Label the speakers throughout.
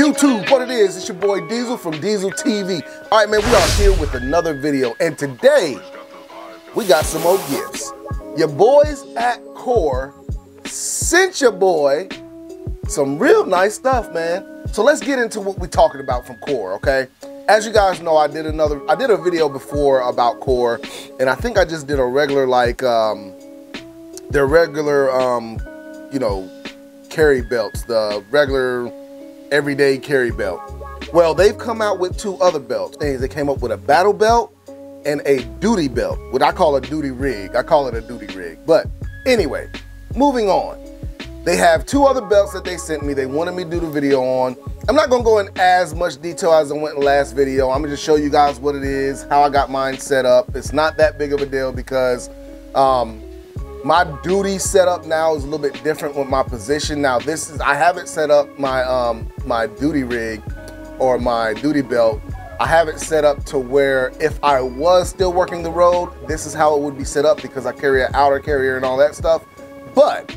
Speaker 1: YouTube, what it is, it's your boy Diesel from Dieseltv. All right, man, we are here with another video, and today we got some more gifts. Your boys at Core sent your boy some real nice stuff, man. So let's get into what we're talking about from Core, okay? As you guys know, I did a video before about Core, and I think I just did a regular, like, their regular, you know, carry belts, the regular everyday carry belt. Well, they've come out with two other belts. They came up with a battle belt and a duty belt, what I call a duty rig. I call it a duty rig. But anyway, moving on. They have two other belts that they sent me. They wanted me to do the video on. I'm not gonna go in as much detail as I went in the last video. I'm gonna just show you guys what it is, how I got mine set up. It's not that big of a deal because my duty setup now is a little bit different with my position. Now I haven't set up my my duty rig or my duty belt. I have it set up to where if I was still working the road, this is how it would be set up because I carry an outer carrier and all that stuff. But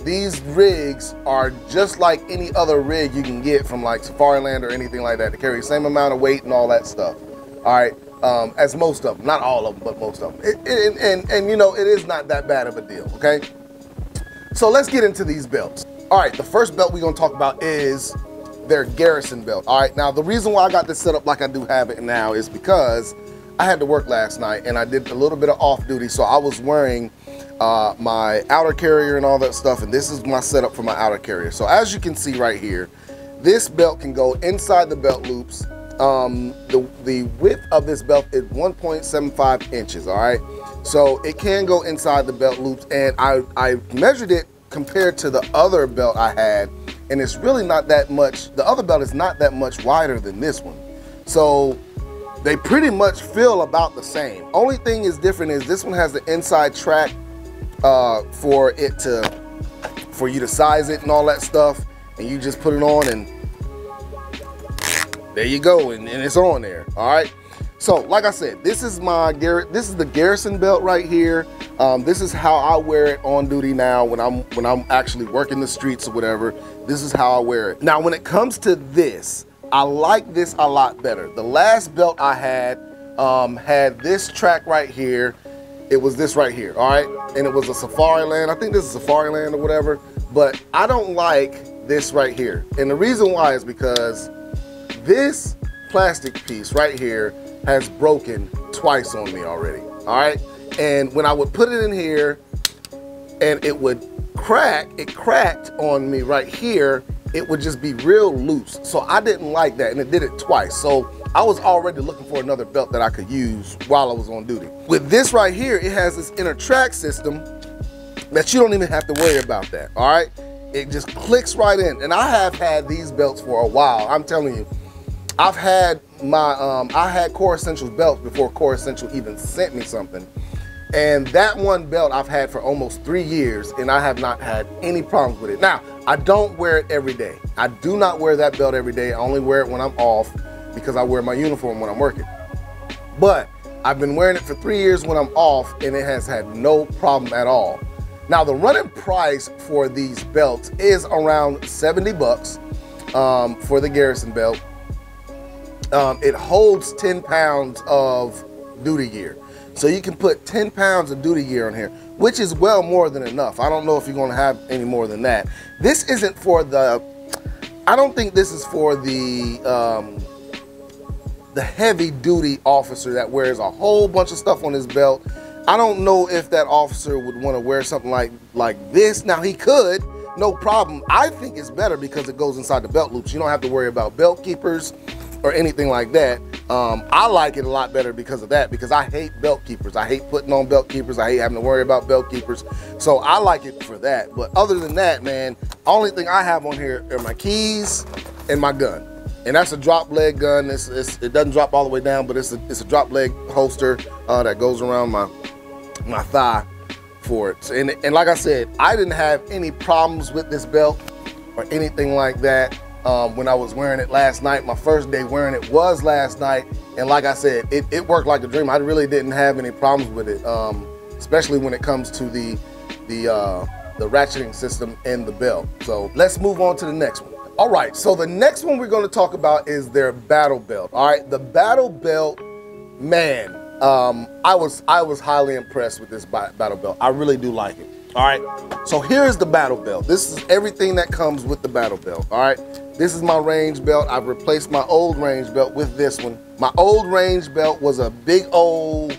Speaker 1: these rigs are just like any other rig you can get from like Safariland or anything like that. They carry the same amount of weight and all that stuff. All right. As most of them, not all of them, but most of them. And you know, it is not that bad of a deal, okay? So let's get into these belts. All right, the first belt we're gonna talk about is their Garrison Belt. All right, now the reason why I got this set up like I do have it now is because I had to work last night and I did a little bit of off duty, so I was wearing my outer carrier and all that stuff, and this is my setup for my outer carrier. So as you can see right here, this belt can go inside the belt loops. The width of this belt is 1.75 inches, all right? So it can go inside the belt loops, and I measured it compared to the other belt I had, and it's really not that much. The other belt is not that much wider than this one. So they pretty much feel about the same. Only thing is different is this one has the inside track for you to size it and all that stuff, and you just put it on and there you go, and it's on there. All right. So, like I said, this is the Garrison belt right here. This is how I wear it on duty now when I'm actually working the streets or whatever. This is how I wear it. Now, when it comes to this, I like this a lot better. The last belt I had this track right here. It was this right here. All right, and it was a Safariland. I think this is Safariland or whatever. But I don't like this right here, and the reason why is because this plastic piece right here has broken twice on me already, all right? And when I would put it in here and it would crack, it cracked on me right here, it would just be real loose. So I didn't like that, and it did it twice. So I was already looking for another belt that I could use while I was on duty. With this right here, it has this inner track system that you don't even have to worry about that, all right? It just clicks right in. And I have had these belts for a while, I'm telling you. I've had my, I had Core Essentials belts before Core Essential even sent me something. And that one belt I've had for almost 3 years, and I have not had any problems with it. Now, I don't wear it every day. I do not wear that belt every day. I only wear it when I'm off because I wear my uniform when I'm working. But I've been wearing it for 3 years when I'm off, and it has had no problem at all. Now, the running price for these belts is around 70 bucks for the Garrison belt. It holds 10 pounds of duty gear. So you can put 10 pounds of duty gear on here, which is well more than enough. I don't know if you're gonna have any more than that. This isn't for the, I don't think this is for the heavy duty officer that wears a whole bunch of stuff on his belt. I don't know if that officer would wanna wear something like this. Now he could, no problem. I think it's better because it goes inside the belt loops. You don't have to worry about belt keepers or anything like that. I like it a lot better because of that, because I hate belt keepers. I hate putting on belt keepers. I hate having to worry about belt keepers. So I like it for that. But other than that, man, only thing I have on here are my keys and my gun. And that's a drop leg gun. It doesn't drop all the way down, but it's a drop leg holster that goes around my thigh for it. And like I said, I didn't have any problems with this belt or anything like that. When I was wearing it last night. My first day wearing it was last night, and like I said, it worked like a dream. I really didn't have any problems with it, especially when it comes to the ratcheting system in the belt. So let's move on to the next one. All right, so the next one we're gonna talk about is their battle belt. All right, the battle belt, man, I was highly impressed with this battle belt. I really do like it. All right, so here's the battle belt. This is everything that comes with the battle belt. All right, this is my range belt. I've replaced my old range belt with this one. My old range belt was a big old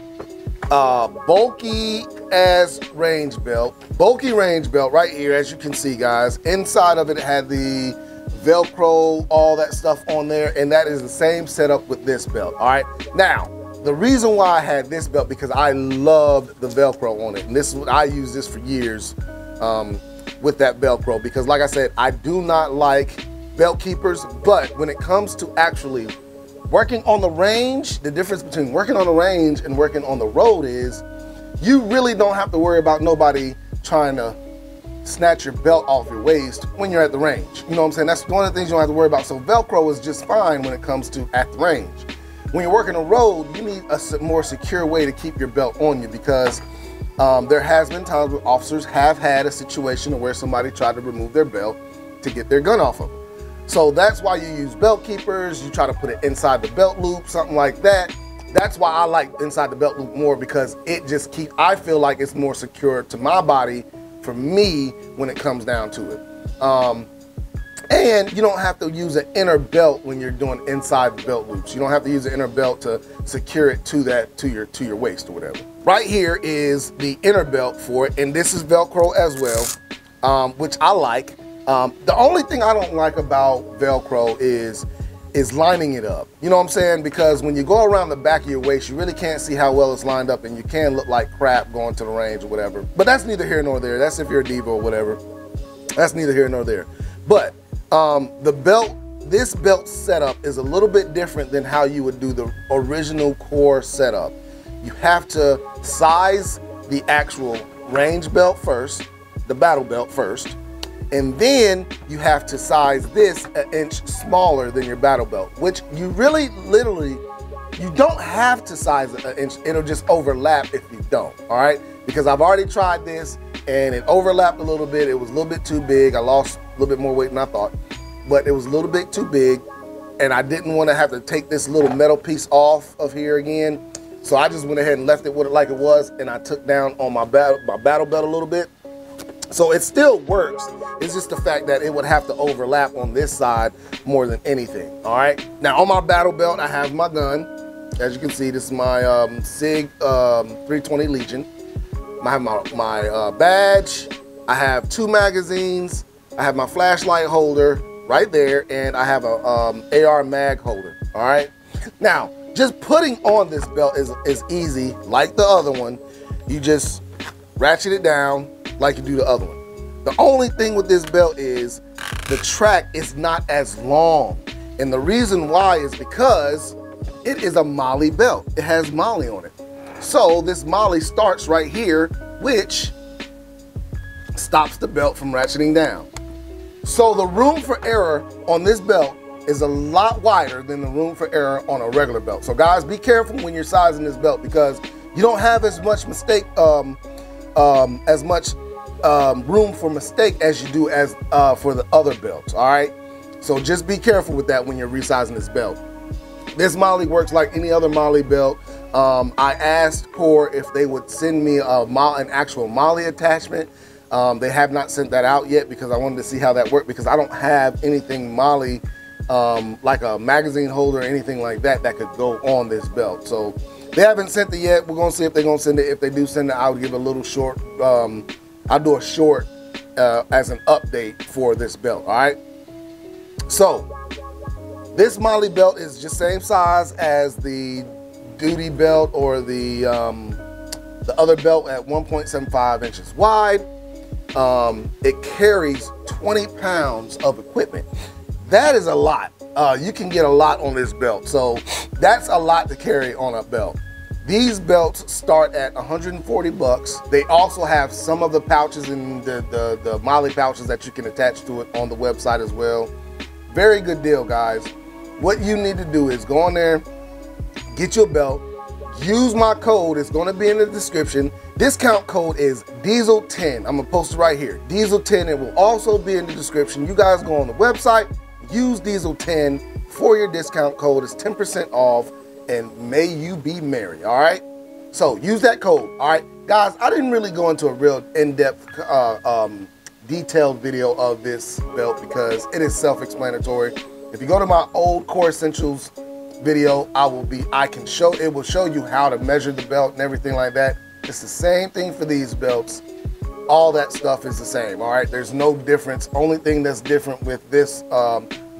Speaker 1: bulky ass range belt. Bulky range belt right here, as you can see, guys. Inside of it had the Velcro, all that stuff on there, and that is the same setup with this belt. All right, now the reason why I had this belt, because I loved the Velcro on it, and this is what I used this for years with that Velcro, because like I said, I do not like belt keepers, but when it comes to actually working on the range, the difference between working on the range and working on the road is you really don't have to worry about nobody trying to snatch your belt off your waist when you're at the range. You know what I'm saying? That's one of the things you don't have to worry about. So Velcro is just fine when it comes to at the range. When you're working the road, you need a more secure way to keep your belt on you, because there has been times where officers have had a situation where somebody tried to remove their belt to get their gun off of them. So that's why you use belt keepers. You try to put it inside the belt loop, something like that. That's why I like inside the belt loop more, because it just I feel like it's more secure to my body for me when it comes down to it. And you don't have to use an inner belt when you're doing inside the belt loops. You don't have to use an inner belt to secure it to your waist or whatever. Right here is the inner belt for it, and this is Velcro as well, which I like. The only thing I don't like about Velcro is lining it up. You know what I'm saying? Because when you go around the back of your waist, you really can't see how well it's lined up, and you can look like crap going to the range or whatever. But that's neither here nor there. That's if you're a diva or whatever. That's neither here nor there. But this belt setup is a little bit different than how you would do the original core setup. You have to size the actual range belt first, the battle belt first, and then you have to size this an inch smaller than your battle belt, which you really, literally, you don't have to size it an inch. It'll just overlap if you don't, all right? Because I've already tried this and it overlapped a little bit. It was a little bit too big. I lost a little bit more weight than I thought, but it was a little bit too big, and I didn't want to have to take this little metal piece off of here again. So I just went ahead and left it with it like it was, and I took down on my battle belt a little bit. So it still works. It's just the fact that it would have to overlap on this side more than anything, all right? Now on my battle belt, I have my gun. As you can see, this is my SIG 320 Legion. I have my badge. I have 2 magazines. I have my flashlight holder right there, and I have a AR mag holder, all right? Now, just putting on this belt is easy, like the other one. You just ratchet it down like you do the other one. The only thing with this belt is the track is not as long. And the reason why is because it is a Molly belt. It has Molly on it. So this Molly starts right here, which stops the belt from ratcheting down. So the room for error on this belt is a lot wider than the room for error on a regular belt. So guys, be careful when you're sizing this belt, because you don't have as much room for mistake as you do as for the other belts, all right? So just be careful with that when you're resizing this belt. This Molly works like any other Molly belt. I asked Core if they would send me an actual Molly attachment. They have not sent that out yet, because I wanted to see how that worked, because I don't have anything Molly, like a magazine holder or anything like that that could go on this belt. So they haven't sent it yet. We're gonna see if they're gonna send it. If they do send it, I'll give a little short, I'll do a short as an update for this belt, all right? So this Molly belt is just same size as the duty belt or the other belt at 1.75 inches wide. It carries 20 pounds of equipment. That is a lot. You can get a lot on this belt. So that's a lot to carry on a belt. These belts start at 140 bucks. They also have some of the pouches and the Molly pouches that you can attach to it on the website as well. Very good deal, guys. What you need to do is go on there, get your belt, use my code. It's going to be in the description. Discount code is Diesel10. I'm going to post it right here. Diesel10. It will also be in the description. You guys go on the website, use Diesel10 for your discount code. It's 10% off, and may you be merry, all right? So use that code, all right? Guys, I didn't really go into a real in-depth, detailed video of this belt because it is self-explanatory. If you go to my old Core Essentials video, it will show you how to measure the belt and everything like that. It's the same thing for these belts. All that stuff is the same, all right? There's no difference. Only thing that's different with this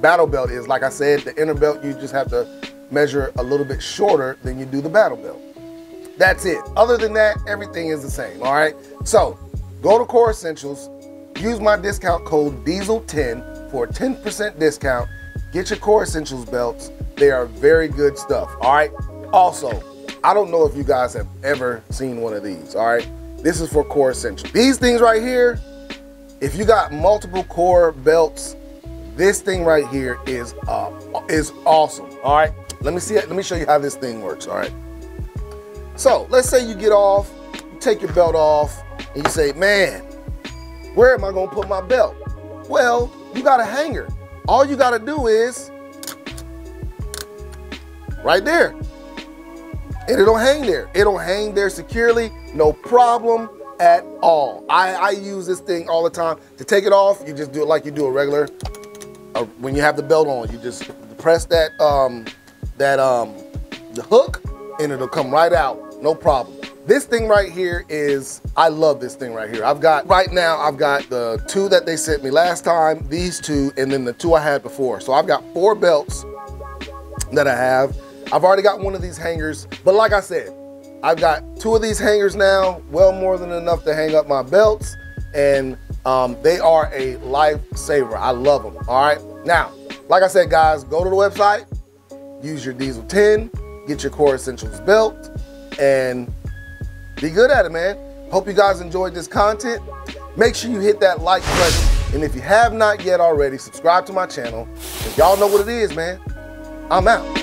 Speaker 1: battle belt is, like I said, the inner belt, you just have to measure a little bit shorter than you do the battle belt. That's it. Other than that, everything is the same, all right? So go to Core Essentials, use my discount code Diesel10 for a 10% discount. Get your Core Essentials belts. They are very good stuff, all right? Also, I don't know if you guys have ever seen one of these, all right? This is for Core Essentials. These things right here, if you got multiple core belts, this thing right here is awesome, all right? Let me show you how this thing works, all right? So let's say you get off, you take your belt off, and you say, man, where am I gonna put my belt? Well, you got a hanger. All you gotta do is right there. And it'll hang there. It'll hang there securely, no problem at all. I use this thing all the time. To take it off, you just do it like you do a regular, when you have the belt on, you just press the hook and it'll come right out, no problem. This thing right here is, I love this thing right here. Right now, I've got the 2 that they sent me last time, these 2, and then the 2 I had before. So I've got 4 belts that I have. I've already got one of these hangers, but like I said, I've got 2 of these hangers now, well more than enough to hang up my belts, and they are a lifesaver. I love them, all right? Now, like I said, guys, go to the website, use your Diesel10, get your Core Essentials belt, and be good at it, man. Hope you guys enjoyed this content. Make sure you hit that like button, and if you have not yet already, subscribe to my channel. If y'all know what it is, man, I'm out.